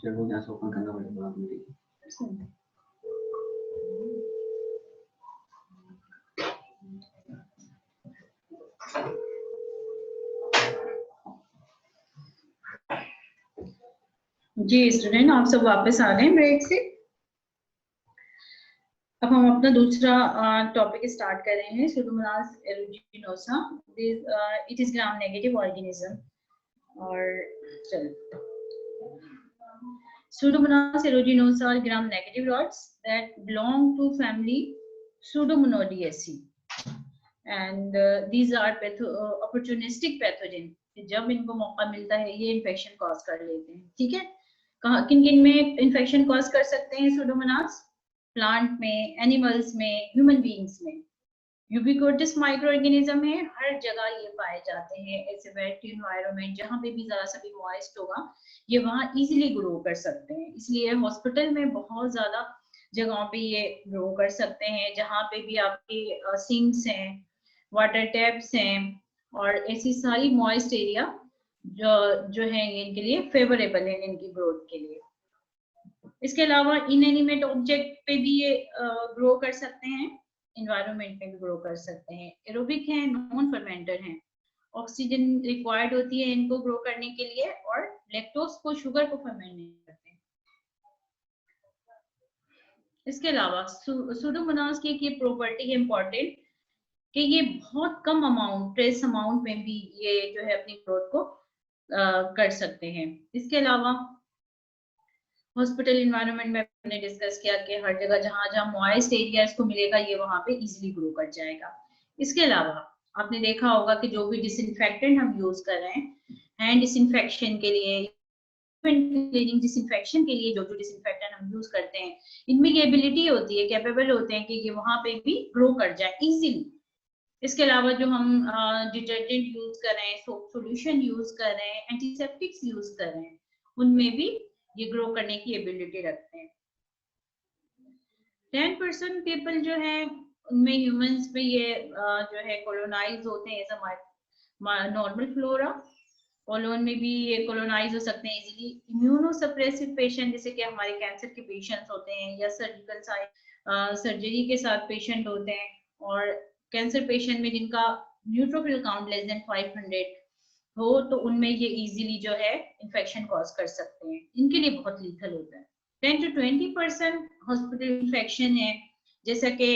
चलो gas open करना पड़ेगा आप मुझे। जी स्टूडेंट, आप सब वापस आ गए ब्रेक से। अब हम अपना दूसरा टॉपिक स्टार्ट कर रहे हैं, Pseudomonas aeruginosa. It is gram negative organism. और चलो, Pseudomonas aeruginosa are gram-negative rods that belong to family Pseudomonodiaceae, and these are opportunistic pathogen। जब इनको मौका मिलता है ये इन्फेक्शन कॉज कर लेते हैं। ठीक है, कहाँ किन किन में इन्फेक्शन कॉज कर सकते हैं Pseudomonas? प्लांट में, एनिमल्स में, ह्यूमन बीइंग्स में। यूबिक्विटस माइक्रो ऑर्गेनिज्म है, हर जगह ये पाए जाते हैं। ऐसे वेट एनवायरनमेंट जहाँ पे भी जरा सा भी मॉइस्ट होगा ये वहाँ इजीली ग्रो कर सकते हैं। इसलिए हॉस्पिटल में बहुत ज्यादा जगहों पे ये ग्रो कर सकते हैं, जहाँ पे भी आपके सिंक्स हैं, वाटर टैप्स हैं, और ऐसी सारी मॉइस्ट एरिया जो है इनके लिए फेवरेबल है इनकी ग्रोथ के लिए। इसके अलावा इनएनिमेट ऑब्जेक्ट पे भी ये ग्रो कर सकते हैं, इन्वायरमेंट में भी ग्रो कर सकते हैं। एरोबिक हैं, नॉन फर्मेंटर हैं, ऑक्सीजन रिक्वायर्ड होती है इनको ग्रो करने के लिए, और लैक्टोज को, शुगर को फर्मेंट नहीं करते। इसके अलावा सुडोमोनास की एक प्रॉपर्टी है इंपॉर्टेंट कि ये बहुत कम अमाउंट, ट्रेस अमाउंट में भी ये जो है अपनी ग्रोथ को कर सकते हैं। इसके अलावा हॉस्पिटल इन्वायरमेंट में हमने डिस्कस किया कि हर जगह जहां जहां मॉइस्ट एरिया इसको मिलेगा ये वहां पे इजीली ग्रो कर जाएगा। इसके अलावा आपने देखा होगा कि जो भी डिसइंफेक्टेंट हम यूज कर रहे हैं हैंड डिसइंफेक्शन के लिए, क्लीनिंग डिसइंफेक्शन के लिए, जो जो डिसइंफेक्टेंट हम यूज करते हैं इनमें ये एबिलिटी होती है, कैपेबल होते हैं कि ये वहां पे भी ग्रो कर जाए इजीली। इसके अलावा जो हम डिटर्जेंट यूज कर रहे हैं, सोप सॉल्यूशन यूज कर रहे हैं, एंटीसेप्टिक्स यूज कर रहे हैं, उनमें भी ये ग्रो करने की एबिलिटी रखते हैं। 10% पीपल जो है उनमें ह्यूमंस में ये जो है कोलोनाइज होते हैं as a normal flora. Colon में भी ये कोलोनाइज हो सकते हैं इजीली। इम्यूनोसप्रेसिव पेशेंट जैसे कि हमारे कैंसर के पेशेंट्स होते हैं, या सर्जिकल सर्जरी के साथ पेशेंट होते हैं, और कैंसर पेशेंट में जिनका न्यूट्रोफिल काउंट लेस देन 500 हो तो उनमें ये इजीली जो है इन्फेक्शन कॉज कर सकते हैं। इनके लिए बहुत लीथल होता है। 10 to 20% हॉस्पिटल इन्फेक्शन है, जैसा कि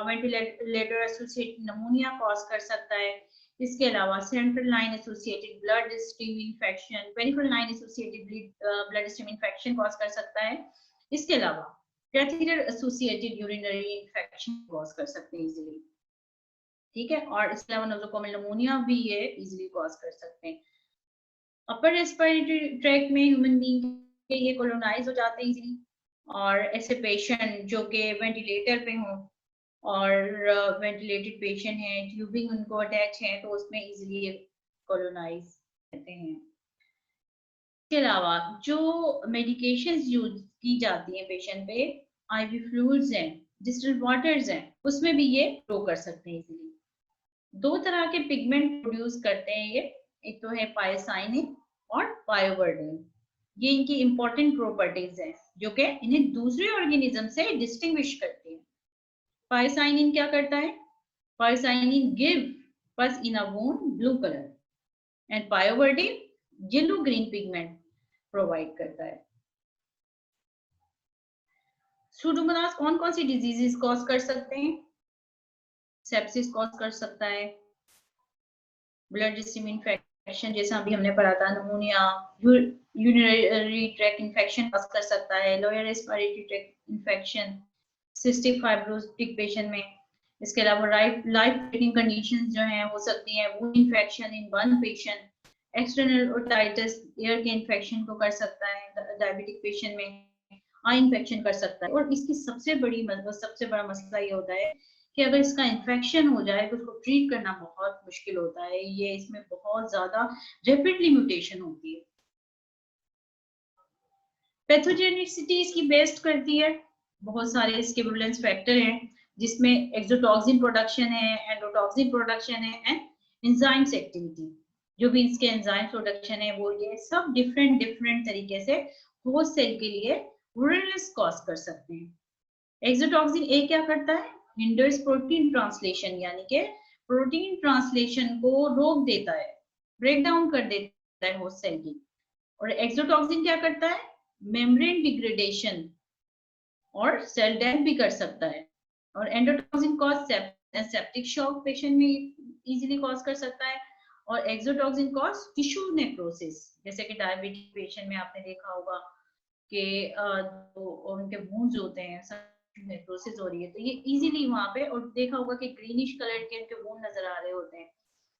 वेंटिलेटर एसोसिएटेड नमूनिया कॉज कर सकता है। इसके अलावा central line associated blood stream infection, peripheral line associated blood stream infection cause कर सकता है। इसके अलावा catheter associated urinary infection cause कर सकते हैं इजीली। ठीक है, और इसके अलावा नोजोकोमियल निमोनिया भी ये इजीली कॉज कर सकते हैं। अपर रेस्पिरेटरी ट्रैक्ट में ह्यूमन बीइंग के ये कोलोनाइज हो जाते हैं इजीली, और ऐसे पेशेंट जो कि वेंटिलेटर पे हों और वेंटिलेटेड पेशेंट हैं, ट्यूबिंग उनको अटैच है तो उसमें इजीली कोलोनाइज रहते हैं। इसके अलावा जो मेडिकेशंस यूज की जाती हैं पेशेंट पे, आईवी फ्लूइड्स हैं, डिस्टिल्ड वाटर्स हैं, उसमें भी ये ग्रो कर सकते हैं इजीली। 2 तरह के पिगमेंट प्रोड्यूस करते हैं ये, एक तो है पायोसाइनिन और पायोवर्डिन। ये इनकी इंपॉर्टेंट प्रॉपर्टीज हैं जो कि इन्हें दूसरे ऑर्गेनिज्म से डिस्टिंग्विश करती है। पायोसाइनिन क्या करता है? पायोसाइनिन गिव पस in a own blue colour and pyoverdine yellow green pigment provide करता है। सुडोमोनास कौन कौन सी डिजीजेस कॉज कर सकते हैं? सेप्सिस कॉज कर सकता है, ब्लड स्ट्रीम इन्फेक्शन इन्फेक्शन, जैसा अभी हमने पढ़ा था, pneumonia, urinary tract infection cause कर सकता है, lower respiratory tract infection cystic fibrosis patient में। इसके अलावा लाइफ थ्रेटनिंग कंडीशंस जो हैं हो सकती हैं, wound infection in one patient, external otitis air के इन्फेक्शन को कर सकता है डायबिटिक पेशेंट में, आई इन्फेक्शन कर सकता है। और इसकी सबसे बड़ा मसला ये होता है कि अगर इसका इन्फेक्शन हो जाए तो उसको ट्रीट करना बहुत मुश्किल होता है। ये इसमें बहुत ज्यादा रैपिडली म्यूटेशन होती है। पैथोजेनिसिटी इसकी बेस्ड करती है, बहुत सारे इसके प्रेवलेंस फैक्टर हैं, जिसमें एक्सोटॉक्सिन प्रोडक्शन है, एंडोटॉक्सिन प्रोडक्शन है एंड एंजाइम्स एक्टिविटी। जो भी इसके एंजाइम प्रोडक्शन है वो ये सब डिफरेंट तरीके से होस्ट सेल के लिए विरुलेंस कॉज कर सकते हैं। एक्सोटॉक्सिन ए क्या करता है? हिंडर्स प्रोटीन ट्रांसलेशन, यानी कि प्रोटीन ट्रांसलेशन को रोक देता है, ब्रेक डाउन कर देता है होस्ट सेल की। और एक्सोटॉक्सिन क्या करता है? मेम्ब्रेन डिग्रेडेशन और सेल डेथ भी कर सकता है। और endotoxin cause septic shock patient में इजीली कॉज कर सकता है। और एक्सोटॉक्सिन कॉज टिश्यू नेक्रोसिस, जैसे कि डायबिटिक पेशेंट में आपने देखा होगा कि जो उनके वुंड्स होते हैं, नेक्रोसिस हो रही है, तो ये इजीली वहां पे, और देखा होगा कि ग्रीनिश कलर के इनके वुंड नजर आ रहे होते हैं।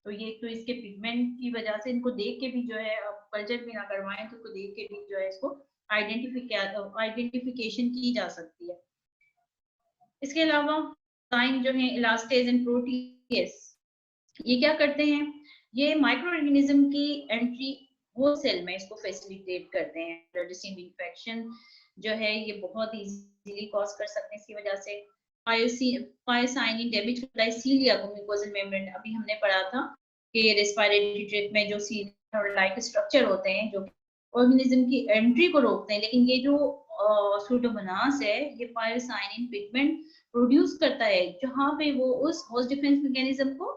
तो ये तो इसके पिगमेंट की वजह से इनको देख के भी जो है, कल्चर भी ना करवाएं तो देख के भी जो है इसको आइडेंटिफिकेशन की जा सकती है। इसके अलावा साइन जो है इलास्टेज एंड प्रोटीएस, ये क्या करते हैं? ये माइक्रो ऑर्गेनिज्म की एंट्री वो सेल में इसको फैसिलिटेट करते हैं। ब्लडस्ट्रीम इन्फेक्शन जो है ये बहुत इजीली कॉज कर सकते हैं इसकी वजह से। पायोसाइनिन डैमेज लाइसीलिया को म्यूकोजल मेम्ब्रेन, अभी हमने पढ़ा था कि रेस्पिरेटरी ट्रैक्ट में जो सील और लाइक स्ट्रक्चर होते हैं जो ऑर्गेनिज्म की एंट्री को रोकते हैं, लेकिन ये जो सूडोमोनास है ये पायोसाइनिन पिगमेंट प्रोड्यूस करता है, जहां पे वो उस होस्ट डिफेंस मैकेनिज्म को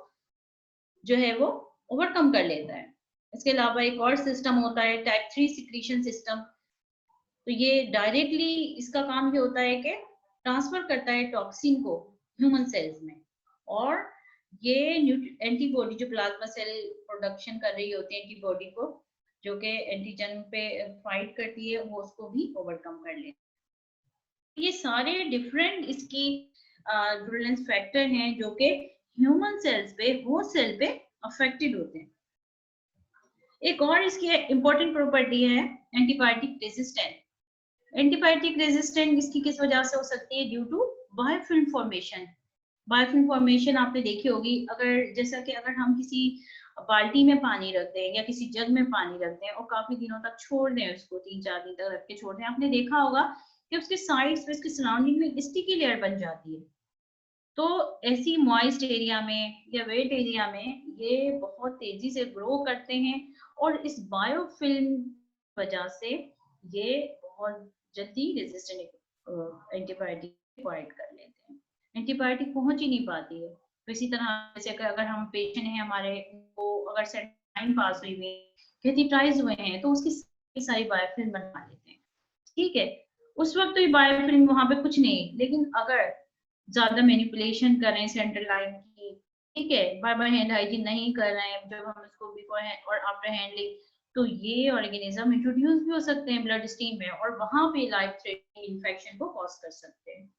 जो है वो ओवरकम कर लेता है। इसके अलावा एक और सिस्टम होता है टाइप 3 सिक्रीशन सिस्टम। तो ये डायरेक्टली इसका काम ये होता है कि ट्रांसफर करता है टॉक्सिन को ह्यूमन सेल्स में, और ये एंटीबॉडी जो प्लाज्मा सेल प्रोडक्शन कर रही होती है एंटीबॉडी को, जो कि एंटीजन पे फाइट करती है, वो उसको भी ओवरकम कर लेती है। ये सारे डिफरेंट इसकी विरुलेंस फैक्टर हैं जो कि ह्यूमन सेल्स पे, होस्ट सेल पे अफेक्टेड होते हैं। एक और इसकी इंपॉर्टेंट प्रॉपर्टी है एंटीबायोटिक रेजिस्टेंट। एंटीबायोटिक रेजिस्टेंट इसकी किस वजह से हो सकती है? Due to biofilm formation. Biofilm formation आपने देखी होगी, अगर जैसा कि अगर हम किसी बाल्टी में पानी रखते हैं या किसी जग में पानी रखते हैं और काफी दिनों तक छोड़ दें उसको, 3-4 दिन तक रख के छोड़ दें, आपने देखा होगा कि उसके साइड्स पे, उसके सराउंडिंग में स्टिकी लेयर बन जाती है। तो ऐसी मॉइस्ट एरिया में या वेट एरिया में ये बहुत तेजी से ग्रो करते हैं, और इस बायोफिल्म वजह से ये बहुत जल्दी रेजिस्टेंट एंटीबायोटिक प्रोवाइड कर लेते हैं। एंटीबायोटिक पहुंच ही नहीं पाती है। तो इसी तरह जैसे अगर हम पेशेंट हैं हमारे को, अगर सेटाइन पास हुई हुई, कैथेटराइज हुए हैं, तो उसकी सारी बायोफिल्म बना लेते हैं। ठीक है, उस वक्त तो ये बायोफिल्म वहां पे कुछ नहीं, लेकिन अगर ज्यादा मैनिपुलेशन कर रहे हैं सेंट्रल लाइन की, ठीक है, बार बार हैंड हाइजीन नहीं कर रहे हैं जब हम इसको बिफोर और आफ्टर हैंडलिंग, तो ये ऑर्गेनिज्म इंट्रोड्यूस भी हो सकते हैं ब्लड स्ट्रीम में, और वहां पे लाइफ थ्रेटनिंग इन्फेक्शन को कॉज कर सकते हैं।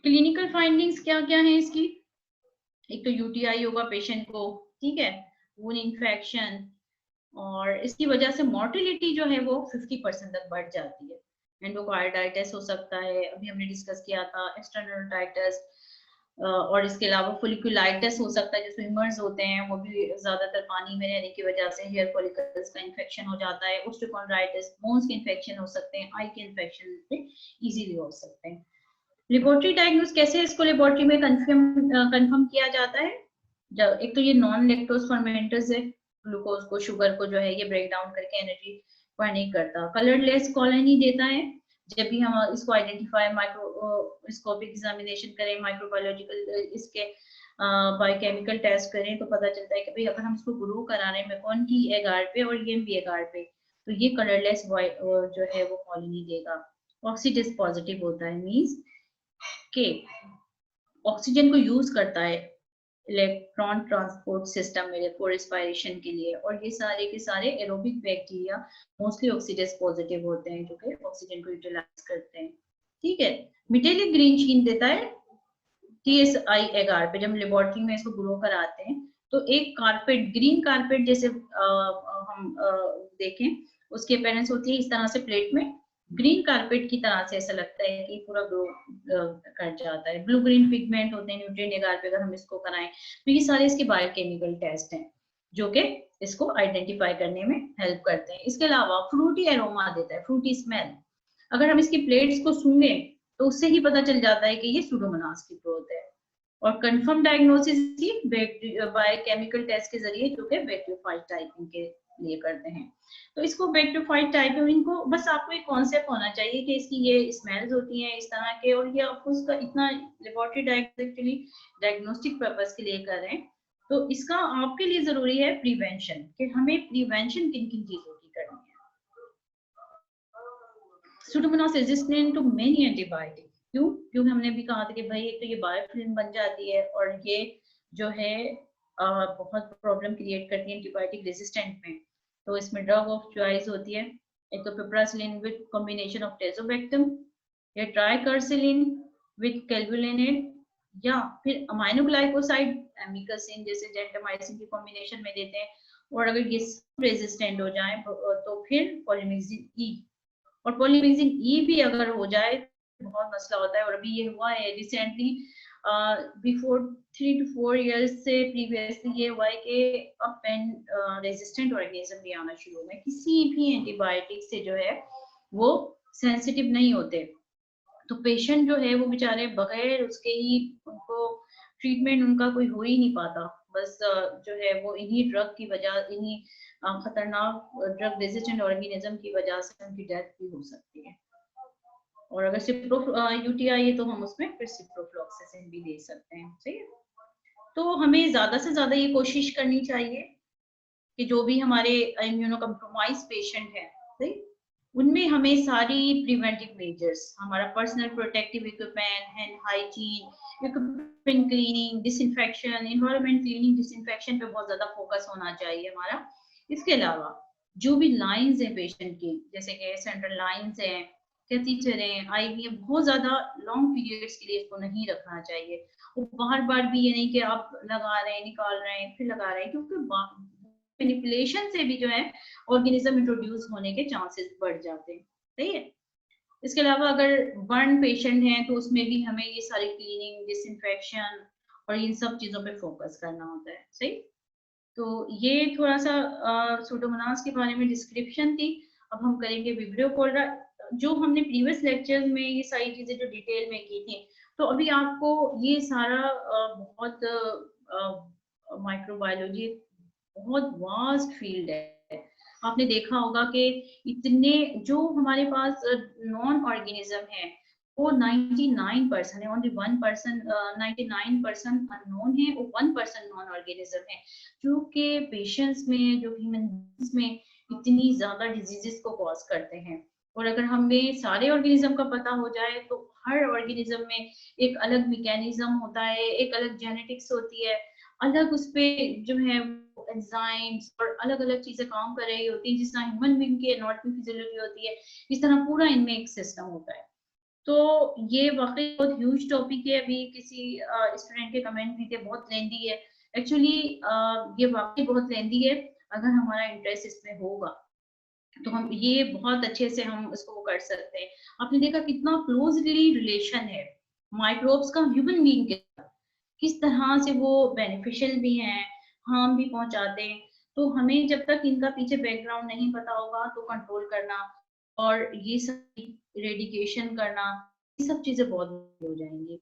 क्लिनिकल फाइंडिंग्स क्या क्या है इसकी? एक तो यूटीआई होगा पेशेंट को, ठीक है, वुंड इन्फेक्शन, और इसकी वजह से मोर्टेलिटी जो है वो 50% तक बढ़ जाती है। एंडोकार्डाइटिस हो सकता है, अभी हमने डिस्कस किया था, एक्सटर्नल ओटाइटिस, और इसके अलावा फोलिकुलाइटिस हो सकता है, जो स्विमर्स होते हैं वो भी ज्यादातर पानी में रहने की वजह से हेयर फॉलिकल्स का इन्फेक्शन हो जाता है। ऑस्टियोकॉन्ड्राइटिस, बोन्स के इन्फेक्शन हो सकते हैं, आई के इन्फेक्शन इजीली हो सकते हैं। लेबोरेटरी डायग्नोस कैसे इसको लेबोरेटरी में कंफर्म किया जाता है? जब एक तो ये नॉन लैक्टोज फर्मेंटर्स है, ग्लूकोज को, शुगर को जो है ये ब्रेक डाउन करके एनर्जी को नहीं करता। कलरलेस कॉलोनी देता है। जब भी हम इसको आइडेंटिफाई माइक्रोस्कोपिक एग्जामिनेशन करें, माइक्रोबायोलॉजिकल इसके बायोकेमिकल टेस्ट करें, तो पता चलता है कि भाई अगर हम इसको ग्रो करा रहे हैं मेकॉन की एगार पे और ये भी एगार पे, तो ये कलरलेस जो है वो कॉलोनी देगा। ऑक्सीडेस पॉजिटिव होता है, मींस के ऑक्सीजन को यूज करता है इलेक्ट्रॉन ट्रांसपोर्ट सिस्टम में फॉर रेस्पिरेशन के लिए, और ये सारे के सारे aerobic bacteria mostly oxidase positive होते हैं जो कि ऑक्सीजन को यूटिलाइज करते हैं। ठीक है, मेटेलिक ग्रीन शीन देता है TSI एगार पे। जब लेबोरेटरी में इसको ग्रो कराते हैं तो एक कारपेट, ग्रीन कारपेट जैसे हम देखें उसकी अपीयरेंस होती है इस तरह से प्लेट में, ग्रीन कारपेट की तरह से ऐसा लगता है कि पूरा ग्रो कर जाता है। ब्लू ग्रीन पिगमेंट होते हैं न्यूट्रिएंट एगार पे अगर हम इसको कराएं, तो ये सारे इसके बायोकेमिकल टेस्ट हैं जो कि इसको आइडेंटिफाई करने में हेल्प करते हैं। इसके अलावा फ्रूटी एरोमा देता है, फ्रूटी स्मेल। अगर हम इसकी प्लेट्स को सूंघे तो उससे ही पता चल जाता है कि ये सूडोमोनास की ग्रोथ है। और कंफर्म डायग्नोसिस की बायोकेमिकल टेस्ट के जरिए जो कि बैक्टीरियोफाइट टाइपिंग के लिए करते हैं। तो इसको बैक्टीरियोफाइट टाइपिंग को बस आपको एक कॉन्सेप्ट होना चाहिए कि इसकी ये स्मेल्स होती हैं इस तरह के, और ये आपको उसका इतना लेबोरेटरी डायग्नोस्टिक पर्पस के लिए कर रहे हैं। तो इसका आपके लिए जरूरी है प्रिवेंशन, कि हमें प्रिवेंशन किन किन चीजों की करनी है। Pseudomonas resistant to many antibiotics. क्यों? क्योंकि हमने भी कहा था कि भाई एक तो ये बायोफिल्म बन जाती है और ये जो है बहुत प्रॉब्लम क्रिएट करती है एंटीबायोटिक रेजिस्टेंट में। तो इसमें ड्रग ऑफ चॉइस होती है एक तो piperacillin with combination of tazobactam, या ट्राइकर्सिलिन विद कैल्वुलिनेट, या फिर अमाइनोग्लाइकोसाइड एमिकासिन जैसे जेंटामाइसिन की कॉम्बिनेशन में देते हैं। और अगर ये रेजिस्टेंट हो जाए तो फिर पॉलीमिक्सिन ई, और पॉलीमिक्सिन ई भी अगर हो जाए बहुत मसला होता है। और अभी ये हुआ है रिसेंटली, बिफोर 3 to 4 years से प्रीवियसली ये हुआ है कि अब रेजिस्टेंट ऑर्गेनिज्म भी आना शुरू हुआ है। किसी भी एंटीबायोटिक से जो है वो सेंसिटिव नहीं होते, तो पेशेंट जो है वो बेचारे बगैर उसके ही उनको ट्रीटमेंट उनका कोई हो ही नहीं पाता। बस जो है वो इन्हीं ड्रग की वजह, इन्हीं खतरनाक ड्रग रेजिस्टेंट ऑर्गेनिज्म की वजह से उनकी डेथ भी हो सकती है। और अगर सिप्रो यूटीआई है तो हम उसमें फिर सिप्रोफ्लॉक्सासिन भी दे सकते हैं। सही है, तो हमें ज्यादा से ज्यादा ये कोशिश करनी चाहिए कि जो भी हमारे इम्यूनो कम्प्रोमाइज पेशेंट है, सही, उनमें हमें सारी प्रिवेंटिव मेजर्स, हमारा personal protective equipment, hand hygiene, equipment cleaning, disinfection, environment cleaning, disinfection पे बहुत ज्यादा फोकस होना चाहिए हमारा। इसके अलावा जो भी लाइंस है पेशेंट की, जैसे कि सेंट्रल लाइंस है, कैथीटर है, आईवी, बहुत ज्यादा लॉन्ग पीरियड्स के लिए इसको नहीं रखना चाहिए। और बार बार भी ये नहीं कि आप लगा रहे हैं, निकाल रहे हैं, फिर लगा रहे हैं, क्योंकि मैनिपुलेशन से भी जो है ऑर्गेनिज्म इंट्रोड्यूस होने के चांसेस बढ़ जाते हैं। सही है, इसके अलावा अगर बर्न पेशेंट हैं तो उसमें भी हमें ये सारी क्लीनिंग, डिसइंफेक्शन और इन सब चीजों पे फोकस करना होता है। सही, तो ये थोड़ा सा सूडोमोनास के बारे में डिस्क्रिप्शन थी। अब हम करेंगे विब्रियो कोलेरा। जो हमने प्रीवियस लेक्चर में ये सारी चीजें जो डिटेल में की थी, तो अभी आपको ये सारा बहुत माइक्रोबायोलॉजी बहुत वास्ट फील्ड है। आपने देखा होगा कि इतने जो हमारे पास नॉन ऑर्गेनिज्म है वो 99% है, ओनली 1% 99% अननोन है और 1% नॉन ऑर्गेनिज्म है, जो कि पेशेंट्स में, जो ह्यूमन में इतनी ज्यादा डिजीजेस को कॉज करते हैं। और अगर हमें सारे ऑर्गेनिज्म का पता हो जाए तो हर ऑर्गेनिज्म में एक अलग मैकेनिज्म होता है, एक अलग जेनेटिक्स होती है, अलग उस पे जो है एंजाइम्स और अलग अलग चीजें काम कर रही होती हैं, जिस तरह ह्यूमन बीइंग की एनाटॉमी फिजियोलॉजी होती है, इस तरह पूरा इनमें एक सिस्टम होता है। तो ये वाकई बहुत ह्यूज टॉपिक है। अभी किसी स्टूडेंट के कमेंट भी थे बहुत लेंदी है। एक्चुअली ये वाकई बहुत लेंदी है। अगर हमारा इंटरेस्ट इसमें होगा तो हम ये बहुत अच्छे से हम इसको कर सकते हैं। आपने देखा कितना क्लोजली रिलेशन है माइक्रोब्स का ह्यूमन बीइंग के साथ, किस तरह से वो बेनिफिशियल भी हैं, हार्म भी पहुंचाते हैं। तो हमें जब तक इनका पीछे बैकग्राउंड नहीं पता होगा तो कंट्रोल करना और ये सब रेडिकेशन करना, ये सब चीजें बहुत हो जाएंगी।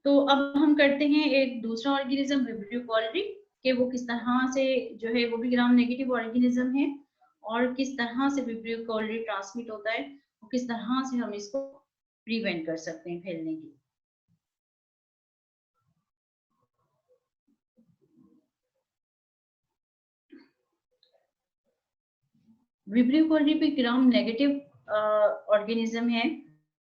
तो अब हम करते हैं एक दूसरा ऑर्गेनिज्म विब्रियो कोलेरी, कि वो किस तरह से जो है वो भी ग्राम नेगेटिव ऑर्गेनिज्म है और किस तरह से विब्रियो कोलेरी ट्रांसमिट होता है और किस तरह से हम इसको प्रिवेंट कर सकते हैं फैलने की। विब्रियो कोलेरी भी ग्राम नेगेटिव ऑर्गेनिज्म है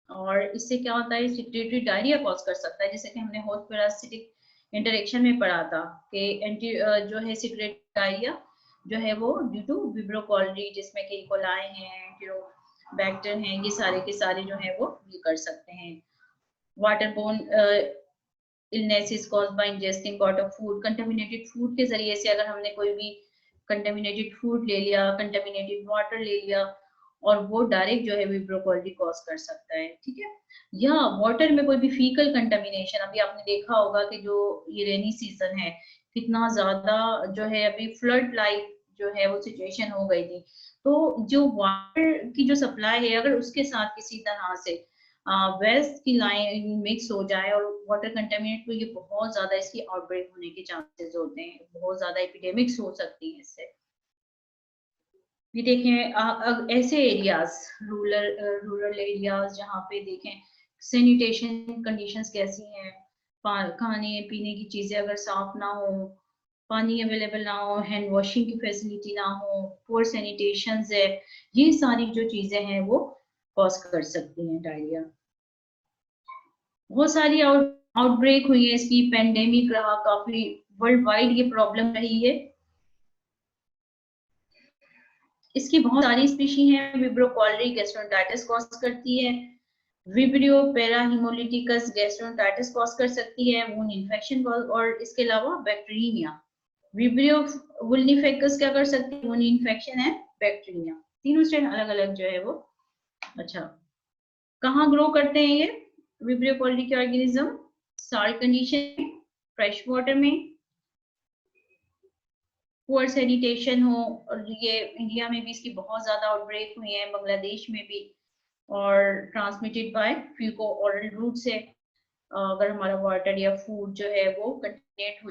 और इससे क्या होता है, सेक्रेटरी डायरिया कॉज कर सकता है, जैसे कि हमने होस्ट पैरासिटिक इंटरेक्शन में पढ़ा था कि एंटी जो है सिगरेट डायरिया जो है वो ड्यू टू विब्रो कॉलरी, जिसमें कि कोलाई हैं, बैक्टर हैं, ये सारे के सारे जो है वो ये कर सकते हैं। Waterborne illnesses caused by ingesting pot of food, contaminated food के जरिए से अगर हमने कोई भी contaminated food ले लिया, contaminated water ले लिया, और वो डायरेक्ट जो है विब्रो कॉलरी कॉज कर सकता है, ठीक है। या वाटर में कोई भी फीकल कंटामिनेशन, अभी आपने देखा होगा कि जो ये रेनी सीजन है कितना ज्यादा जो है अभी फ्लड लाइक जो है वो सिचुएशन हो गई थी, तो जो वाटर की जो सप्लाई है अगर उसके साथ किसी तरह से वेस्ट की लाइन मिक्स हो जाए और वाटर कंटेमिनेट, तो ये बहुत ज्यादा इसकी आउटब्रेक होने के चांसेस होते हैं, बहुत ज्यादा एपिडेमिक्स हो सकती है इससे। ये देखें ऐसे एरियाज, रूरल एरियाज जहाँ पे देखें सैनिटेशन कंडीशंस कैसी हैं, खाने पीने की चीजें अगर साफ ना हो, पानी अवेलेबल ना हो, हैंड वॉशिंग की फैसिलिटी ना हो, पुअर सैनिटेशन है, ये सारी जो चीजें हैं वो कॉज कर सकती हैं डायरिया। बहुत सारी आउटब्रेक हुई है, इसकी पेंडेमिक रहा, काफी वर्ल्ड वाइड ये प्रॉब्लम रही है। इसकी बहुत सारी स्पीशी हैं। विब्रो कॉलरी गैस्ट्रोएंटाइटिस कॉज करती है, विब्रियो पैराहिमोलिटिकस गैस्ट्रोएंटाइटिस कॉज कर सकती है, वूंड इन्फेक्शन, और इसके अलावा बैक्टीरिया। विब्रियो वुल्निफेकस क्या कर सकती है, वूंड इन्फेक्शन है, बैक्टीरिया, तीनों स्ट्रेन अलग अलग जो है वो। अच्छा, कहाँ ग्रो करते हैं ये विब्रियो कॉलरी के organism? Salt condition, fresh water में, पुअर सैनिटेशन हो, और ये इंडिया में भी इसकी बहुत ज्यादा आउटब्रेक हुई है, बांग्लादेश में भी, और ट्रांसमिटेड बाय फीको ओरल रूट से। अगर हमारा वाटर या फूड जो है वो कंटेमिनेट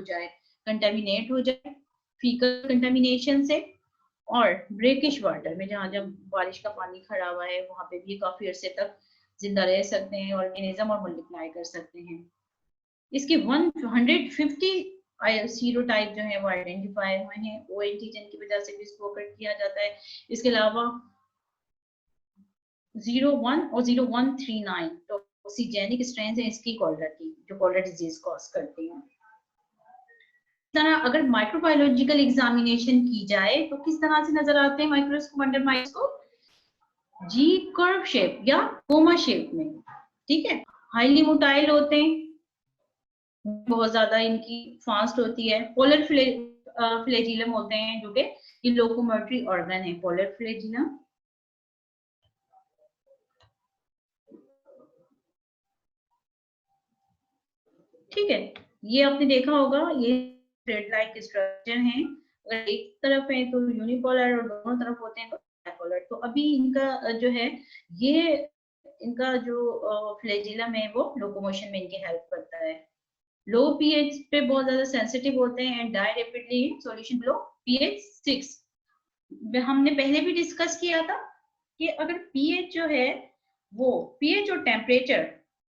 हो जाए फीकल कंटेमिनेशन से, और ब्रेकिश वाटर में जहाँ जब बारिश का पानी खड़ा हुआ है वहां पे भी काफी अरसे तक जिंदा रह सकते हैं ऑर्गेनिज्म और मल्टीप्लाई कर सकते हैं। इसके 150 सीरोटाइप जो है वो आइडेंटिफाई हुए हैं, ओ एंटीजन की वजह से भी इसको किया जाता है। इसके अलावा 01 और 0139 टॉक्सिजेनिक स्ट्रेन है इसकी कॉलरा की, जो कॉलरा डिजीज कॉज करती हैं। तरह अगर माइक्रोबायोलॉजिकल एग्जामिनेशन की जाए तो किस तरह से नजर आते हैं माइक्रोस्कोप अंडर माइक्रोस्कोप? जी कर्व शेप या कोमा शेप में, ठीक है। हाईली मोटाइल होते हैं, बहुत ज्यादा इनकी फास्ट होती है। पोलर फ्लैजिलम होते हैं जो कि ये लोकोमोटरी ऑर्गन है, पोलर फ्लैजिलम। ठीक है, ये आपने देखा होगा, ये थ्रेड लाइक स्ट्रक्चर है, अगर एक तरफ है तो यूनिपोलर और दोनों तरफ होते हैं तो बाइपोलर। तो अभी इनका जो है ये इनका जो फ्लैजिलम है वो लोकोमोशन में इनकी हेल्प करता है। लो पीएच पे बहुत ज्यादा सेंसिटिव होते हैं and die rapidly in solution below pH 6। हमने पहले भी डिस्कस किया था कि अगर पीएच जो है वो पीएच और टेम्परेचर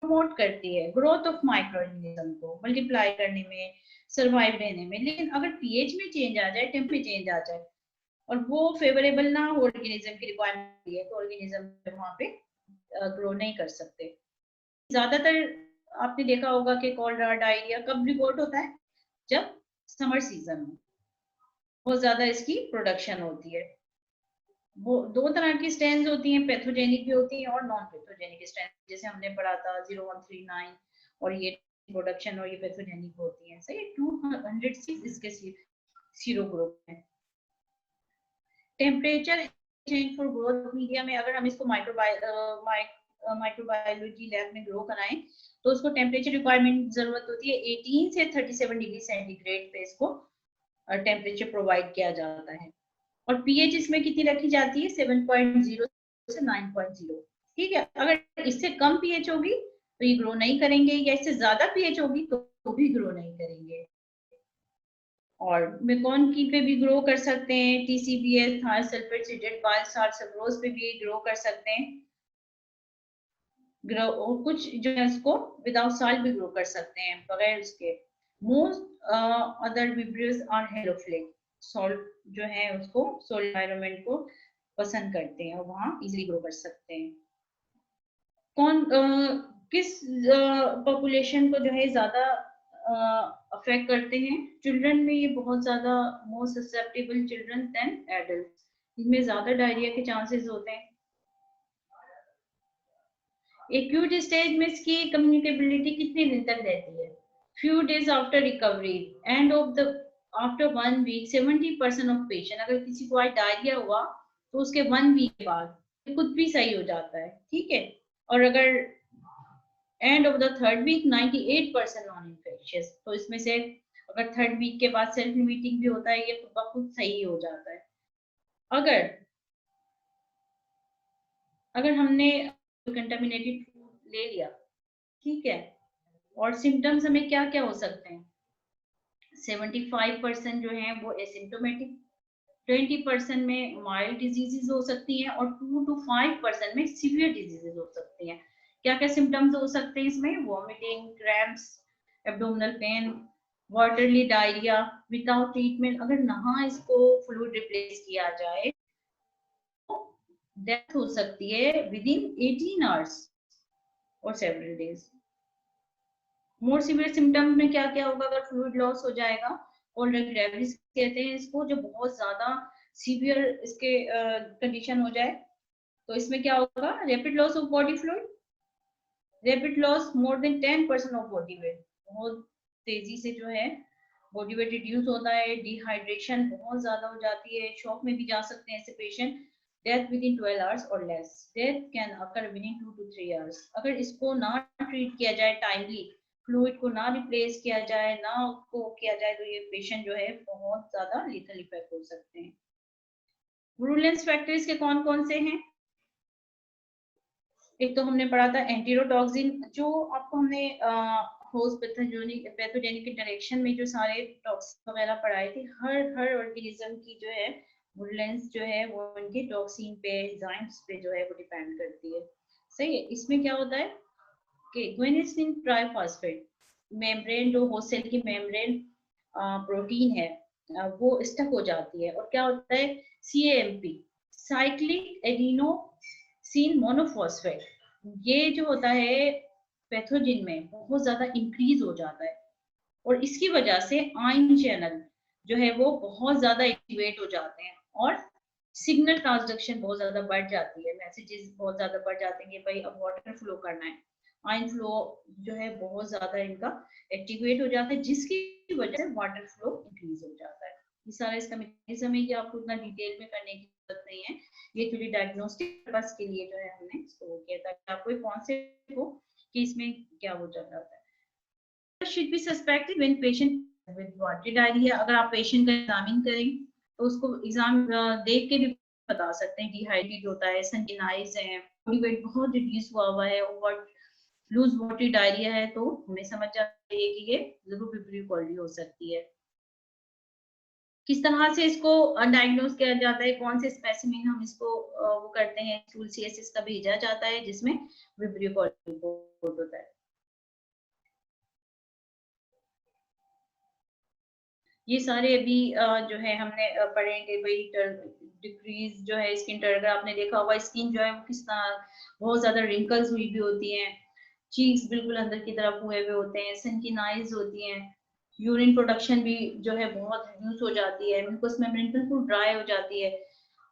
प्रमोट करती है ग्रोथ ऑफ माइक्रो ऑर्गेनिज्म को मल्टीप्लाई करने में, सरवाइव रहने में, लेकिन अगर पीएच में चेंज आ जाए, टेम्परेचर चेंज आ जाए और वो फेवरेबल ना हो ऑर्गेनिज्म की रिक्वायरमेंट है, तो ऑर्गेनिज्म वहां पे ग्रो नहीं कर सकते। ज्यादातर आपने देखा होगा कि कॉलरा डायरिया कब रिपोर्ट होता है? जब समर सीजन में बहुत ज्यादा इसकी प्रोडक्शन होती है। वो दो तरह की स्ट्रेन्स होती हैं, पैथोजेनिक भी होती हैं और नॉन पैथोजेनिक स्ट्रेन, जैसे हमने पढ़ा था 0139, और ये प्रोडक्शन और ये पैथोजेनिक होती हैं। सही, 206 इसके सीरो ग्रुप है। Temperature change for growth media में अगर हम इसको माइक्रोबायोलॉजी लैब में ग्रो कराएं तो उसको टेम्परेचर रिक्वायरमेंट जरूरत होती है 18 से 37 डिग्री सेंटीग्रेड पे इसको टेम्परेचर प्रोवाइड किया जाता है। और पीएच इसमें कितनी रखी जाती है? 7.0 से 9.0। ठीक है, अगर इससे कम पीएच होगी तो ये ग्रो नहीं करेंगे, या इससे ज्यादा पीएच होगी तो भी ग्रो नहीं करेंगे। और मेकॉन की पे भी ग्रो कर सकते हैं, टीसीबीएस थायोसल्फेट सीडेड बायोसार सब्रोज पे भी ग्रो कर सकते हैं। ग्रो और कुछ जो है उसको विदाउट सॉल्ट भी ग्रो कर सकते हैं बगैर उसके। मोस्ट अदर विब्रियोस आर हेलोफिलिक, सॉल्ट जो है उसको सॉल्ट एनवायरनमेंट को पसंद करते हैं और वहां इजीली ग्रो कर सकते हैं। कौन किस पॉपुलेशन को जो है ज्यादा अफेक्ट करते हैं। चिल्ड्रन में ये बहुत ज्यादा more susceptible children than adult, इनमें ज्यादा डायरिया के चांसेस होते हैं। एक्यूट स्टेज में इसकी कम्युनिकेबिलिटी कितने दिन तक रहती है? Few days after recovery, end of the after 1 week 70% of patient, अगर किसी को आज डायरिया हुआ तो उसके 1 वीक के बाद खुद भी सही हो जाता है, ठीक है। और अगर end of the 3rd week 98% non infectious, तो इसमें से अगर 3rd वीक के बाद सेल्फ लिमिटिंग भी होता है, ये तो खुद सही हो जाता है। अगर हमने कंटामिनेटेड फूड ले लिया, ठीक है, और सिम्टम्स हमें क्या क्या हो सकते हैं? 75% जो है वो एसिम्टोमेटिक, 20% में माइल्ड डिजीजेस हो सकती हैं, और 2 to 5% में सीवियर डिजीजेस हो सकती हैं। क्या क्या सिम्टम्स हो सकते हैं इसमें? Vomiting, cramps, abdominal pain, watery diarrhoea without treatment. अगर नहा इसको फ्लूइड रिप्लेस किया जाए तो डेथ हो सकती है विद इन 18 आवर्स और सेवरल डेज। मोर सीवियर सिम्टम्स में क्या क्या होगा? अगर फ्लूइड लॉस हो जाएगा, कोल्ड ग्रेविस कहते हैं इसको, जो बहुत ज्यादा सीवियर इसके कंडीशन हो जाए, तो इसमें क्या होगा? Rapid loss of body fluid, rapid loss more than 10% of body weight, बहुत तेजी से जो है बॉडी वेट रिड्यूस होता है, डिहाइड्रेशन बहुत ज्यादा हो जाती है, शॉक में भी जा सकते हैं ऐसे patient, death within 12 hours और less, death can occur within 2 to 3 hours. अगर इसको ना ट्रीट किया जाए टाइमली, फ्लूइड को ना रिप्लेस किया जाए, ना उसको किया जाए, तो ये पेशेंट जो है बहुत ज्यादा लीथल इफेक्ट हो सकते हैं। विरुलेंस फैक्टर्स के कौन कौन से हैं? एक तो हमने पढ़ा था एंटीरोटॉक्सिन, जो आपको हमने होस्ट पैथोजेनिक इंटरेक्शन में जो सारे टॉक्सिन वगैरह पढ़ाए थे, हर ऑर्गेनिज्म की जो है विरुलेंस जो है वो उनके टॉक्सिन पे, एंजाइम्स पे जो है वो डिपेंड करती है। सही है। इसमें क्या होता है कि ग्वेनिसिन ट्राइफॉस्फेट मेम्ब्रेन, जो होस्ट सेल की मेम्ब्रेन प्रोटीन है, वो स्टक हो जाती है, और क्या होता है? CAMP, साइक्लिक एडिनोसिन मोनोफॉस्फेट, ये जो होता है पैथोजिन में बहुत ज्यादा इंक्रीज हो जाता है, और इसकी वजह से आयन चैनल जो है वो बहुत ज्यादा एक्टिवेट हो जाते हैं, और सिग्नल ट्रांसडक्शन बहुत ज्यादा बढ़ जाती है, मैसेजेस बहुत ज्यादा बढ़ जाते हैं कि भाई अब वाटर फ्लो करना है, आयन फ्लो जो है बहुत ज्यादा इनका एक्टिवेट हो जाता है, जिसकी वजह से वाटर फ्लो इंक्रीज हो जाता है। ये सारा इसका मैकेनिज्म है, ये आपको उतना डिटेल में करने की जरूरत नहीं है, ये थोड़ी डायग्नोस्टिक पर्पस के लिए जो है हमने इसको किया था, आपको एक कॉन्सेप्ट हो कि इसमें क्या हो जाता है। Should be suspected when patient with watery diarrhea। अगर आप पेशेंट का एग्जामिन करें तो उसको एग्जाम देख के भी बता सकते हैं, डिहाइड्रेट होता है, सनकिनाइज है, बॉडी वेट बहुत रिड्यूस हुआ है, और लूज वाटरी डायरिया है, तो हमें समझ जाना चाहिए कि ये जरूर विब्रियो कॉली हो सकती है। किस तरह से इसको डायग्नोज किया जाता है, कौन से स्पेसिमेन हम इसको वो करते हैं, स्टूल CSS का भेजा जाता है जिसमें विब्रियो कॉली रिपोर्ट होता है। ये सारे अभी जो है हमने पढ़ेंगे भाई, डिक्रीज जो है स्किन टर्गर, आपने देखा होगा स्किन जो है वो किस तरह बहुत ज्यादा रिंकल्स हुई भी होती हैं, चीक्स बिल्कुल अंदर की तरफ हुए हुए होते हैं, सनकिनाइज होती हैं, यूरिन प्रोडक्शन भी जो है बहुत रिड्यूस हो जाती है, म्यूकस मेम्ब्रेन बिल्कुल ड्राई हो जाती है,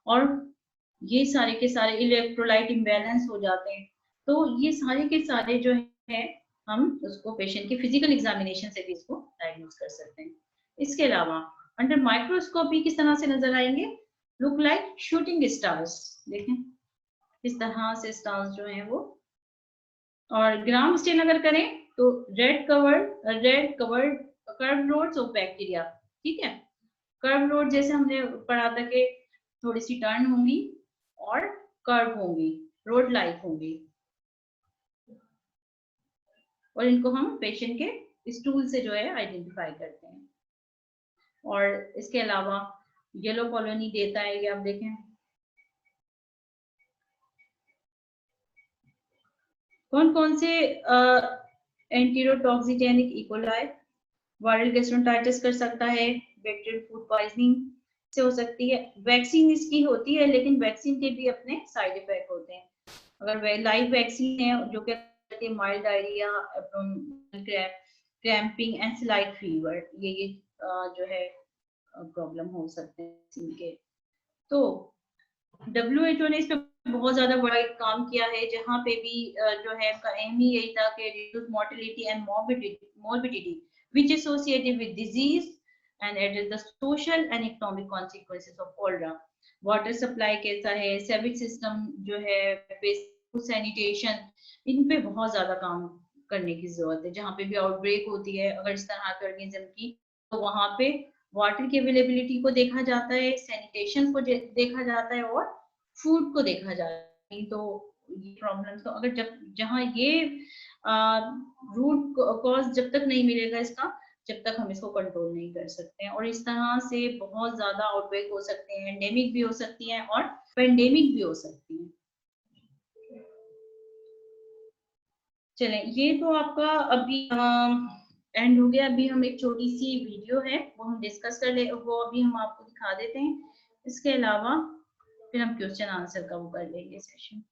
और ये सारे के सारे इलेक्ट्रोलाइट इम्बैलेंस हो जाते हैं। तो ये सारे के सारे जो है हम उसको पेशेंट की फिजिकल एग्जामिनेशन से भी इसको डायग्नोज कर सकते हैं। इसके अलावा अंडर माइक्रोस्कोपी किस तरह से नजर आएंगे? लुक लाइक शूटिंग स्टार्स, देखें इस तरह से स्टार्स जो हैं वो, और ग्राम स्टेन अगर करें तो red covered curve rods of bacteria, ठीक है, कर्व रोड जैसे हमने पढ़ा था कि थोड़ी सी टर्न होंगी और कर्व होंगी, रोड लाइक होंगी, और इनको हम पेशेंट के स्टूल से जो है आइडेंटिफाई करते हैं। और इसके अलावा येलो कॉलोनी देता है, ये आप देखें कौन कौन से एंटीरोटॉक्सिजेनिक इकोलाई, वायरल गैस्ट्रोएंटेरिटिस कर सकता है, बैक्टीरियल फूड पॉइजनिंग से हो सकती है, वैक्सीन इसकी होती है, लेकिन वैक्सीन के भी अपने साइड इफेक्ट होते हैं। अगर लाइव वैक्सीन है जो कि mild diarrhoea, abdominal cramp, cramping and slide fever, ये जो है प्रॉब्लम हो सकते हैं इनके। तो WHO ने इस पे बहुत ज्यादा बड़ा एक काम किया है, जहाँ पे भी जो है उनका एम ही यही था कि reduce mortality and morbidity which associated with disease and address the social and economic consequences of cholera. Water supply कैसा है, सेविक सिस्टम जो है, सैनिटेशन, इन पे बहुत ज्यादा काम करने की जरूरत है। जहाँ पे भी आउटब्रेक होती है अगर इस तरह के ऑर्गेनिज्म की, तो वहाँ पे वाटर की अवेलेबिलिटी को देखा जाता है, सैनिटेशन को देखा जाता है और फूड को देखा जाता है। तो ये प्रॉब्लम्स, तो अगर जहाँ ये रूट कॉज जब तक नहीं मिलेगा इसका, जब तक हम इसको कंट्रोल नहीं कर सकते हैं, और इस तरह से बहुत ज्यादा आउटब्रेक हो सकते हैं, एंडेमिक भी हो सकती हैं और पेंडेमिक भी हो सकती हैं। चलें, ये तो आपका अभी एंड हो गया। अभी हम एक छोटी सी वीडियो है वो हम डिस्कस कर ले, वो अभी हम आपको दिखा देते हैं। इसके अलावा फिर हम क्वेश्चन आंसर का वो कर लेंगे सेशन।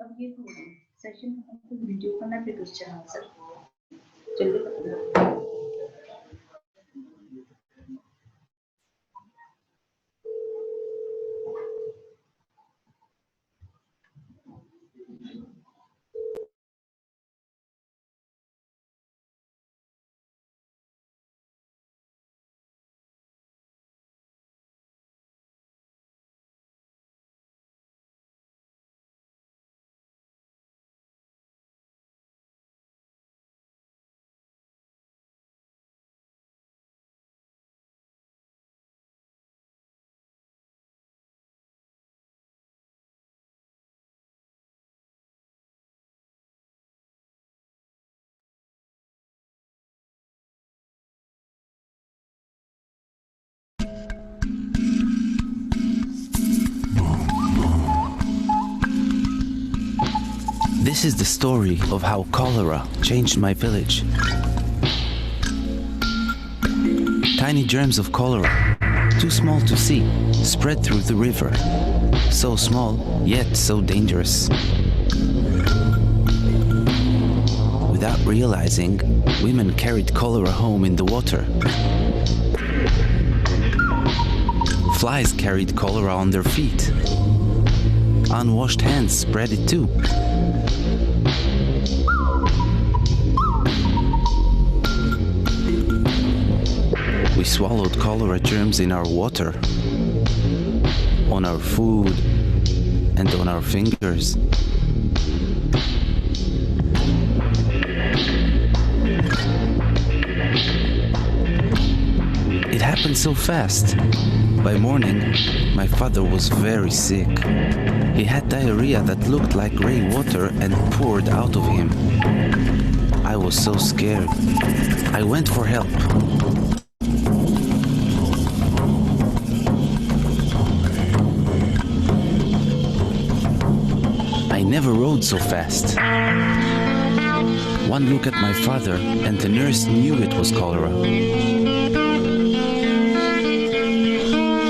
अब ये तो सेशन वीडियो करना, फिर क्वेश्चन आंसर जल्दी। This is the story of how cholera changed my village. Tiny germs of cholera, too small to see, spread through the river. So small, yet so dangerous. Without realizing, women carried cholera home in the water. Flies carried cholera on their feet. Unwashed hands spread it too. We swallowed cholera germs in our water, on our food, and on our fingers. It happened so fast. By morning, my father was very sick. He had diarrhea that looked like grey water and poured out of him. I was so scared. I went for help. I never rode so fast. One look at my father and the nurse knew it was cholera.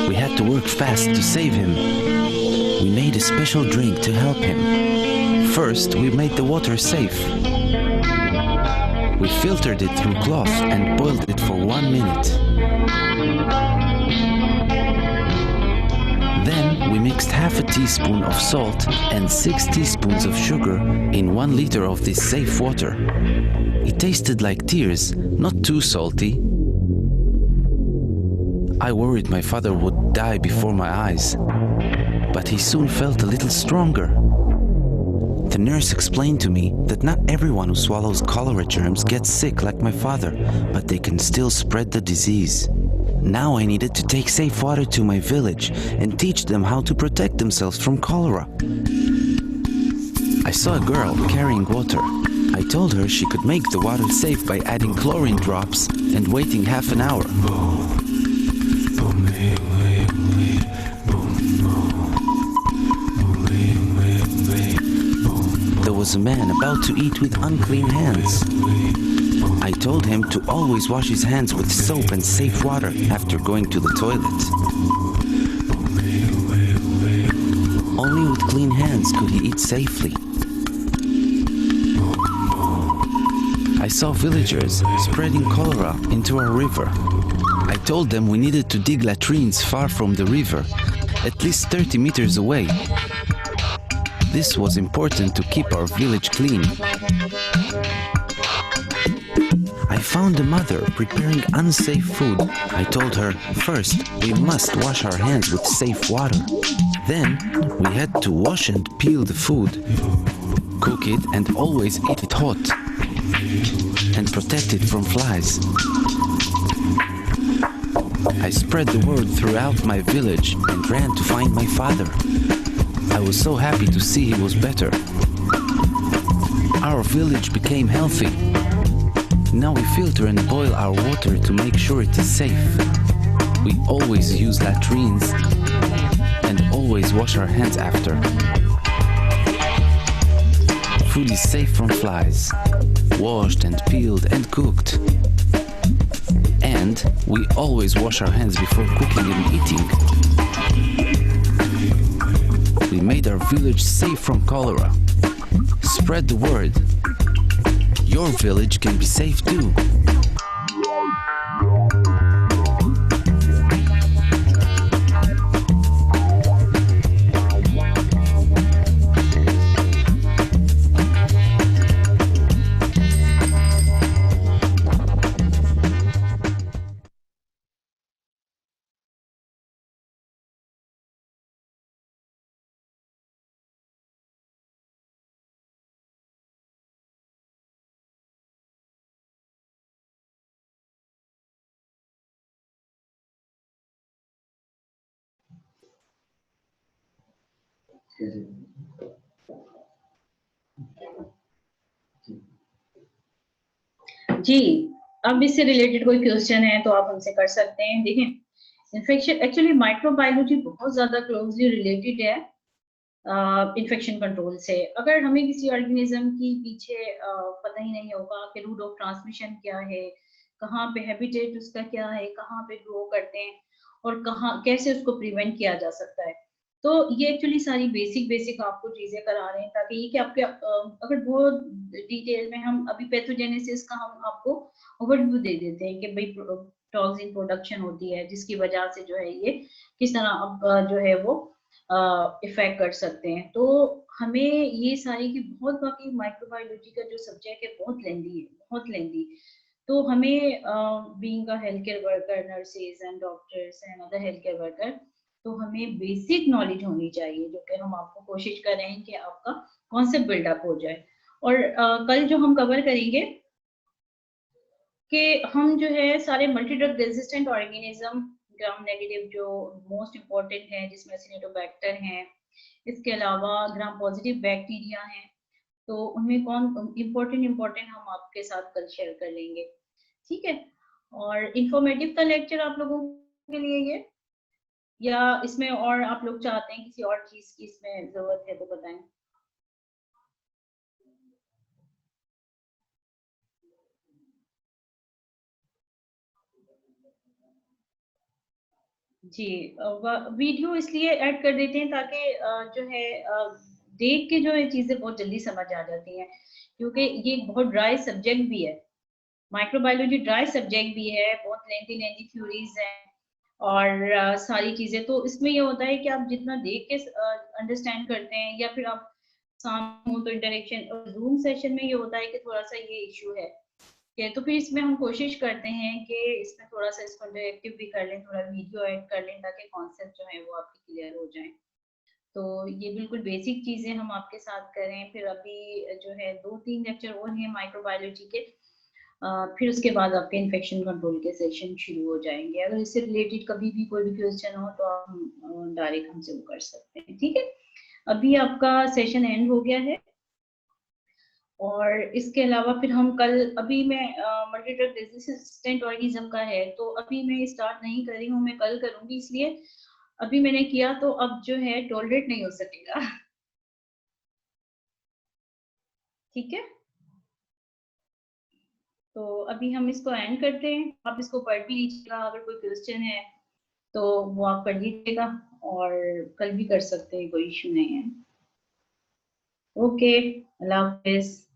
We had to work fast to save him. We made a special drink to help him. First, we made the water safe. We filtered it through cloth and boiled it for 1 minute. Then we mixed half a teaspoon of salt and 6 teaspoons of sugar in 1 liter of this safe water. It tasted like tears, not too salty. I worried my father would die before my eyes, but he soon felt a little stronger. The nurse explained to me that not everyone who swallows cholera germs gets sick like my father, but they can still spread the disease. Now I needed to take safe water to my village and teach them how to protect themselves from cholera. I saw a girl carrying water. I told her she could make the water safe by adding chlorine drops and waiting half an hour. There was a man about to eat with unclean hands. I told him to always wash his hands with soap and safe water after going to the toilet. Only with clean hands could he eat safely. I saw villagers spreading cholera into our river. I told them we needed to dig latrines far from the river, at least 30 meters away. This was important to keep our village clean. I found a mother preparing unsafe food. I told her, first, we must wash our hands with safe water. Then, we had to wash and peel the food, cook it and always eat it hot, and protect it from flies. I spread the word throughout my village and ran to find my father. I was so happy to see he was better. Our village became healthy. Now we filter and boil our water to make sure it is safe. We always use latrines and always wash our hands after. Food is safe from flies, washed and peeled and cooked. And we always wash our hands before cooking and eating. We made our village safe from cholera. Spread the word. Your village can be safe too. कैसे? जी, अब इससे related कोई question है तो आप हमसे कर सकते हैं। देखिए, इन्फेक्शन एक्चुअली माइक्रोबायोलॉजी बहुत ज्यादा क्लोजली रिलेटेड है इन्फेक्शन कंट्रोल से। अगर हमें किसी ऑर्गेनिज्म की पीछे पता ही नहीं होगा कि रूट ऑफ ट्रांसमिशन क्या है, कहाँ पे हैबिटेट उसका क्या है, कहाँ पे ग्रो करते हैं और कहाँ कैसे उसको प्रिवेंट किया जा सकता है, तो ये एक्चुअली सारी बेसिक आपको चीजें करा रहे हैं ताकि ये कि आपके अगर बहुत डिटेल में हम अभी पैथोजेनेसिस का हम आपको ओवरव्यू दे देते हैं कि भाई टॉक्सिन प्रोडक्शन होती है जिसकी वजह से जो है ये किस तरह जो है वो इफेक्ट कर सकते हैं। तो हमें ये सारी की बहुत बाकी माइक्रोबायोलॉजी का जो सब्जेक्ट है बहुत लेंदी है, बहुत लेंदी। तो हमें being a health care worker, nurses and doctors and other health care worker, तो हमें बेसिक नॉलेज होनी चाहिए जो कि हम आपको कोशिश कर रहे हैं कि आपका कॉन्सेप्ट बिल्डअप हो जाए। और कल जो हम कवर करेंगे कि हम जो है सारे multi drug resistant organism, gram negative जो मोस्ट इम्पोर्टेंट है जिसमें एसिनोटोबैक्टर हैं, इसके अलावा ग्राम पॉजिटिव बैक्टीरिया हैं, तो उनमें कौन इम्पोर्टेंट हम आपके साथ कल शेयर कर लेंगे, ठीक है। और इंफॉर्मेटिव का लेक्चर आप लोगों के लिए ये, या इसमें और आप लोग चाहते हैं किसी और चीज की इसमें जरूरत है तो बताएं। जी, वीडियो इसलिए ऐड कर देते हैं ताकि जो है देख के जो है चीजें बहुत जल्दी समझ आ जाती हैं, क्योंकि ये बहुत ड्राई सब्जेक्ट भी है, माइक्रोबायोलॉजी ड्राई सब्जेक्ट भी है, बहुत लेंथी थ्योरीज हैं और सारी चीजें। तो इसमें ये होता है कि आप जितना देख के अंडरस्टैंड करते हैं या फिर आप सामने हो तो इंटरेक्शन, जूम सेशन में ये होता है कि थोड़ा सा ये इश्यू है कि तो फिर इसमें हम कोशिश करते हैं कि इसमें थोड़ा सा इसको इंटरेक्टिव भी कर लें, थोड़ा वीडियो ऐड कर लें ताकि कॉन्सेप्ट जो है वो आपके क्लियर हो जाए। तो ये बिल्कुल बेसिक चीजें हम आपके साथ करें। फिर अभी जो है 2-3 लेक्चर और हैं माइक्रोबायोलॉजी के, फिर उसके बाद आपके इन्फेक्शन कंट्रोल के सेशन शुरू हो जाएंगे। अगर इससे रिलेटेड कभी भी कोई भी क्वेश्चन हो तो आप डायरेक्ट हमसे वो कर सकते हैं, ठीक है। अभी आपका सेशन एंड हो गया है और इसके अलावा फिर हम कल, अभी मैं मल्टी ड्रग रेजिस्टेंट ऑर्गेनिज्म का है तो अभी मैं स्टार्ट नहीं कर रही हूँ, मैं कल करूंगी, इसलिए अभी मैंने किया तो अब जो है टॉलरेट नहीं हो सकेगा। ठीक है, तो अभी हम इसको एंड करते हैं। आप इसको पढ़ भी लीजिएगा, अगर कोई क्वेश्चन है तो वो आप पढ़ लीजिएगा, और कल भी कर सकते हैं, कोई इशू नहीं है। ओके, अल्लाह हाफिज।